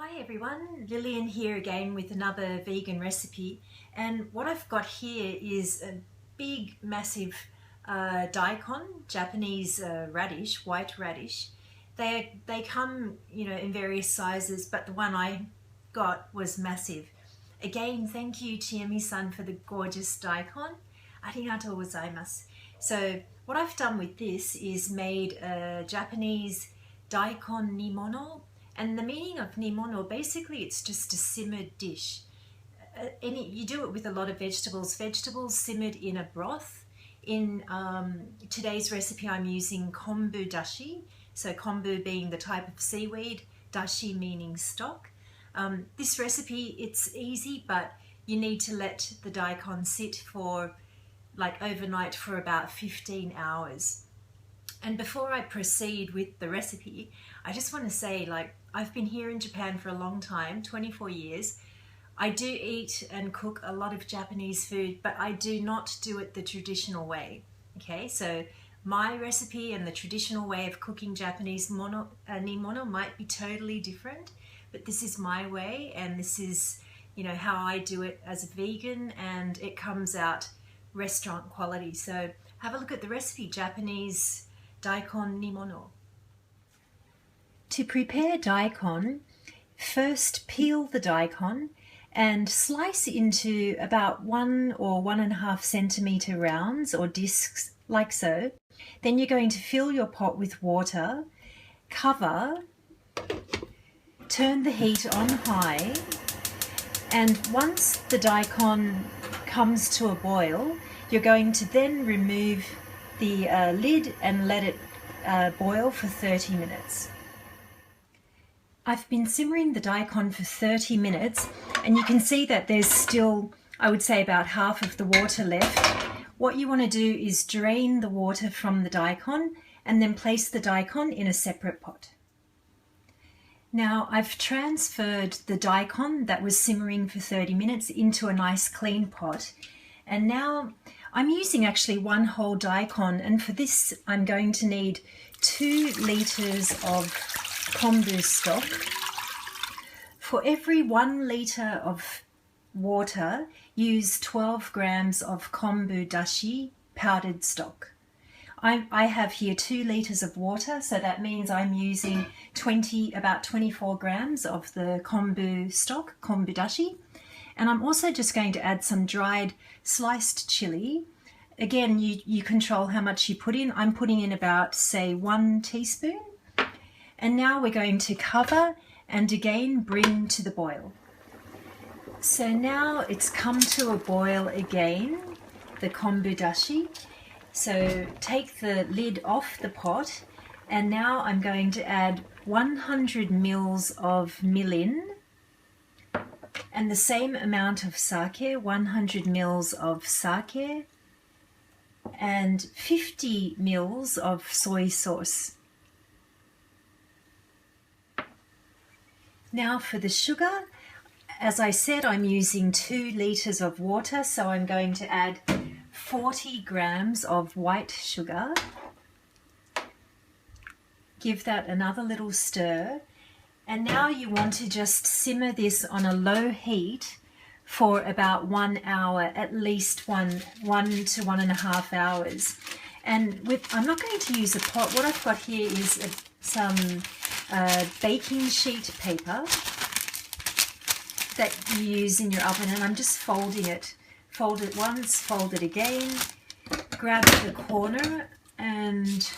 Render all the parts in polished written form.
Hi everyone, Lillian here again with another vegan recipe, and what I've got here is a big massive daikon, Japanese radish, white radish. They come in various sizes, but the one I got was massive. Again, thank you Chiemi-san for the gorgeous daikon. Arigatou gozaimasu. So what I've done with this is made a Japanese daikon nimono. And the meaning of nimono, basically it's just a simmered dish. You do it with a lot of vegetables simmered in a broth. In today's recipe I'm using konbu dashi, so konbu being the type of seaweed, dashi meaning stock. This recipe, it's easy, but you need to let the daikon sit for like overnight for about 15 hours. And before I proceed with the recipe, I just want to say, I've been here in Japan for a long time, 24 years. I do eat and cook a lot of Japanese food, but I do not do it the traditional way. Okay, so my recipe and the traditional way of cooking Japanese nimono might be totally different, but this is my way, and this is, how I do it as a vegan, and it comes out restaurant quality. So have a look at the recipe, Japanese daikon nimono. To prepare daikon, first peel the daikon and slice into about 1 or 1.5 centimeter rounds or discs, like so. Then you're going to fill your pot with water, cover, turn the heat on high, and once the daikon comes to a boil, you're going to then remove the lid and let it boil for 30 minutes. I've been simmering the daikon for 30 minutes, and you can see that there's still, I would say, about half of the water left. What you want to do is drain the water from the daikon and then place the daikon in a separate pot. Now I've transferred the daikon that was simmering for 30 minutes into a nice clean pot, and now I'm using actually 1 whole daikon, and for this I'm going to need 2 liters of konbu stock. For every 1 liter of water, use 12 grams of konbu dashi powdered stock. I have here 2 liters of water, so that means I'm using about 24 grams of the konbu stock, konbu dashi. And I'm also just going to add some dried sliced chili. Again, you control how much you put in. I'm putting in about, say, 1 teaspoon. And now we're going to cover and again bring to the boil. So now it's come to a boil again, the konbu dashi. So take the lid off the pot, and now I'm going to add 100 mils of mirin and the same amount of sake, 100 mils of sake, and 50 mils of soy sauce. Now for the sugar, as I said, I'm using 2 liters of water, so I'm going to add 40 grams of white sugar. Give that another little stir, and now you want to just simmer this on a low heat for about 1 hour, at least one to 1.5 hours. And I'm not going to use a pot. What I've got here is some baking sheet paper that you use in your oven, and I'm just folding it. Fold it once, fold it again, grab the corner and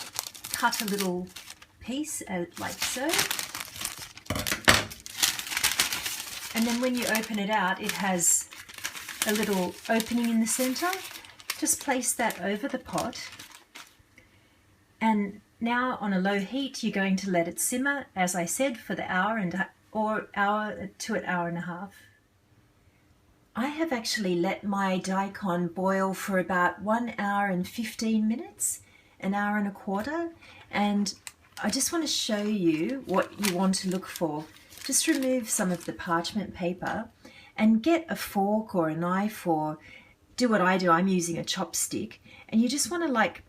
cut a little piece like so. And then when you open it out, it has a little opening in the center. Just place that over the pot. And now on a low heat, you're going to let it simmer, as I said, for the hour to an hour and a half. I have actually let my daikon boil for about 1 hour and 15 minutes, an hour and a quarter, and I just want to show you what you want to look for. Just remove some of the parchment paper and get a fork or a knife, or do what I do, I'm using a chopstick, and you just want to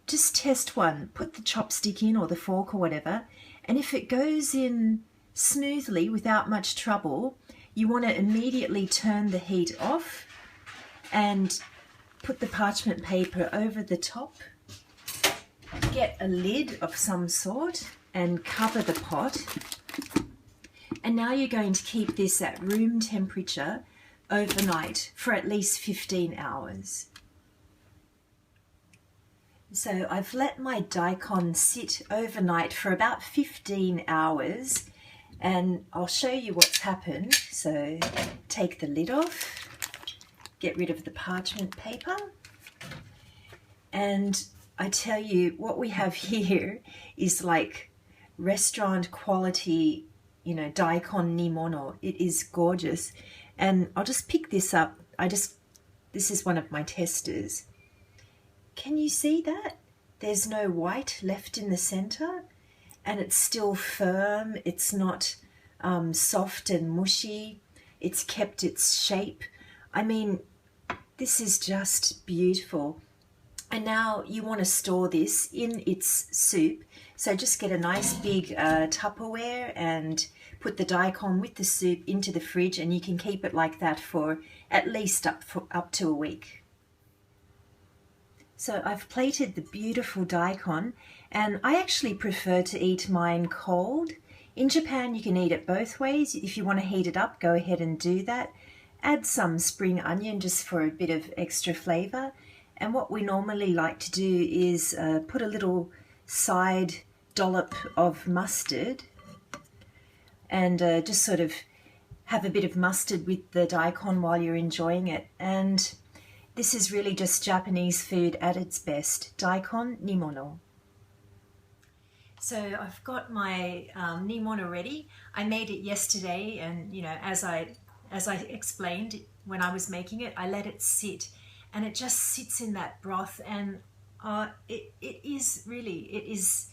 just test one. Put the chopstick in or the fork or whatever, and if it goes in smoothly without much trouble, you want to immediately turn the heat off and put the parchment paper over the top. Get a lid of some sort and cover the pot. And now you're going to keep this at room temperature overnight for at least 15 hours. So I've let my daikon sit overnight for about 15 hours, and I'll show you what's happened. So take the lid off, get rid of the parchment paper, and I tell you what we have here is like restaurant quality, you know, Daikon Nimono. It is gorgeous. And I'll just pick this up. This is one of my testers. Can you see that? There's no white left in the center, and it's still firm. It's not soft and mushy. It's kept its shape. I mean, this is just beautiful. And now you want to store this in its soup. So just get a nice big Tupperware and put the daikon with the soup into the fridge, and you can keep it like that for at least up to a week. So I've plated the beautiful daikon, and I actually prefer to eat mine cold. In Japan, you can eat it both ways. If you want to heat it up, go ahead and do that. Add some spring onion just for a bit of extra flavor. And what we normally like to do is put a little side dollop of mustard and just sort of have a bit of mustard with the daikon while you're enjoying it. And this is really just Japanese food at its best. Daikon Nimono. So I've got my Nimono ready. I made it yesterday, and you know, as I explained when I was making it, I let it sit, and it just sits in that broth, and it is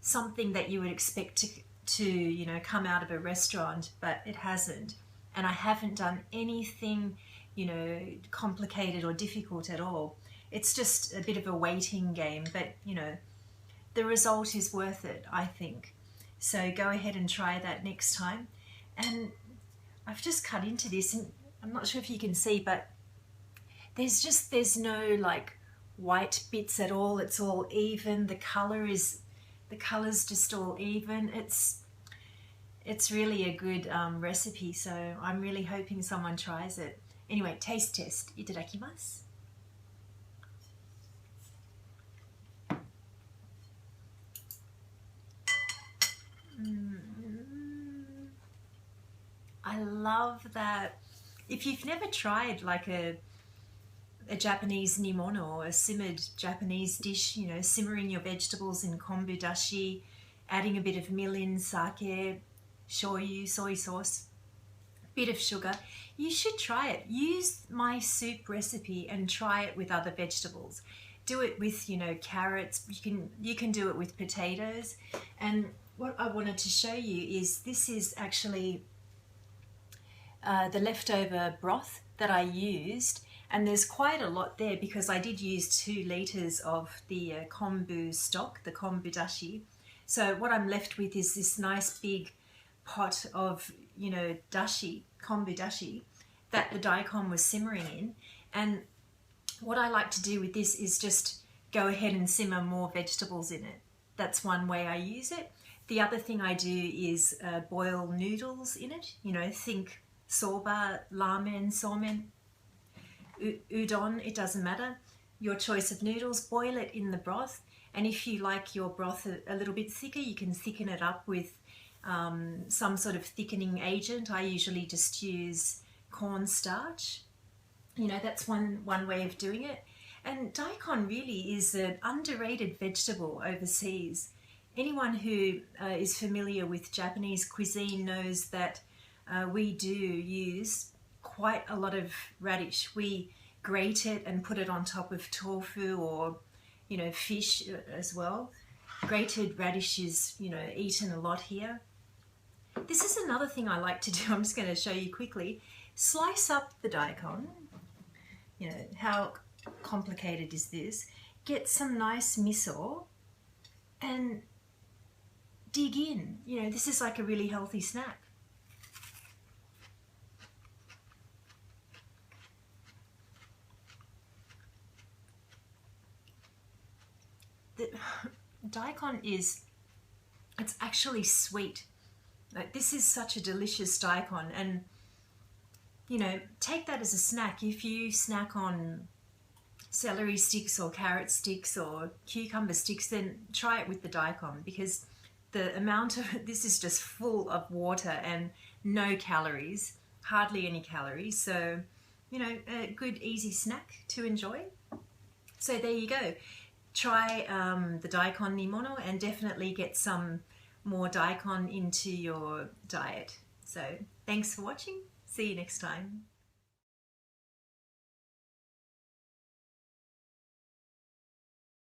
something that you would expect to you know, come out of a restaurant, but it hasn't. And I haven't done anything, you know, complicated or difficult at all. It's just a bit of a waiting game, but you know, the result is worth it, I think. So go ahead and try that next time. And I've just cut into this, and I'm not sure if you can see, but there's no like white bits at all. It's all even. The color's just all even. It's really a good recipe, so I'm really hoping someone tries it. Anyway, taste test. Itadakimasu. I love that. If you've never tried like a Japanese nimono, or a simmered Japanese dish, you know, simmering your vegetables in konbu dashi, adding a bit of mirin, sake, shoyu, soy sauce, bit of sugar, you should try it. Use my soup recipe and try it with other vegetables. Do it with, you know, carrots. You can do it with potatoes. And what I wanted to show you is this is actually the leftover broth that I used, and there's quite a lot there because I did use 2 liters of the konbu stock, the konbu dashi. So what I'm left with is this nice big pot of, you know, dashi, konbu dashi, that the daikon was simmering in. And what I like to do with this is just go ahead and simmer more vegetables in it. That's one way I use it. The other thing I do is boil noodles in it. You know, think soba, ramen, somen, udon, it doesn't matter. Your choice of noodles, boil it in the broth. And if you like your broth a little bit thicker, you can thicken it up with some sort of thickening agent. I usually just use cornstarch. You know, that's one way of doing it. And daikon really is an underrated vegetable overseas. Anyone who is familiar with Japanese cuisine knows that we do use quite a lot of radish. We grate it and put it on top of tofu or, you know, fish as well. Grated radish is, you know, eaten a lot here. This is another thing I like to do. I'm just going to show you quickly. Slice up the daikon. You know, how complicated is this? Get some nice miso and dig in. You know, this is like a really healthy snack. The daikon it's actually sweet. Like, this is such a delicious daikon, and you know, take that as a snack. If you snack on celery sticks or carrot sticks or cucumber sticks, then try it with the daikon, because the amount of this is just full of water and no calories, hardly any calories. So, you know, a good easy snack to enjoy. So there you go. Try the Daikon Nimono, and definitely get some more daikon into your diet. So thanks for watching. See you next time.